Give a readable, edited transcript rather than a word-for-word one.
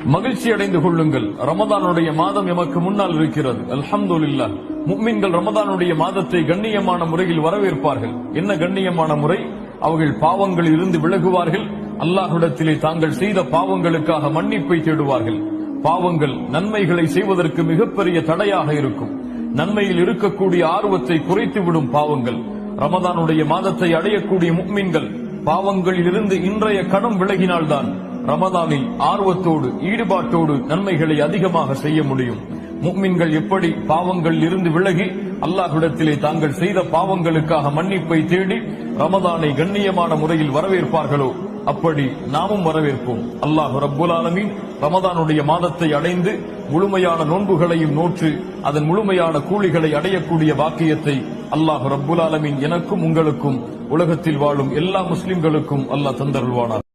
மகிழ்ச்சி அடைந்து கொள்ளுங்கள். ரமதானுடைய மாதம் எமக்கு முன்னால் இருக்கிறது. அல்ஹம்துலில்லாஹ். முஃமின்கள் ரமதானுடைய மாதத்தை கண்ணியமான முறையில் வரவேற்பார்கள். என்ன கண்ணியமான முறை? அவர்கள் பாவங்களில் இருந்து விலகுவார்கள். அல்லாஹ்விடத்திலே தாங்கள் செய்த பாவங்களுக்காக மன்னிப்பை தேடுவார்கள். பாவங்கள் நன்மைகளை செய்வதற்கு மிகப்பெரிய தடையாக இருக்கும். நன்மையில் இருக்கக்கூடிய ஆர்வத்தை குறைத்துவிடும் பாவங்கள். ரமதானுடைய மாதத்தை அடையக்கூடிய முஃமின்கள் பாவங்களில் இருந்து இன்றைய கணம் விலகினால்தான் ரமதானில் ஆர்வத்தோடு ஈடுபாட்டோடு நன்மைகளை அதிகமாக செய்ய முடியும். முஃமின்கள் எப்படி பாவங்களில் இருந்து விலகி அல்லாஹ்விடத்திலே தாங்கள் செய்த பாவங்களுக்காக மன்னிப்பை தேடி ரமதானை கண்ணியமான முறையில் வரவேற்பார்களோ அப்படி நாமும் வரவேற்போம். அல்லாஹ் ரப்புல் ஆலமீன் ரமதானுடைய மாதத்தை அடைந்து முழுமையான நோன்புகளையும் நோற்று அதன் முழுமையான கூலிகளை அடையக்கூடிய பாக்கியத்தை அல்லாஹ் ரப்புல் ஆலமீன் எனக்கும் உங்களுக்கும் உலகத்தில் வாழும் எல்லா முஸ்லிம்களுக்கும் அல்லாஹ் தந்தருள்வானார்.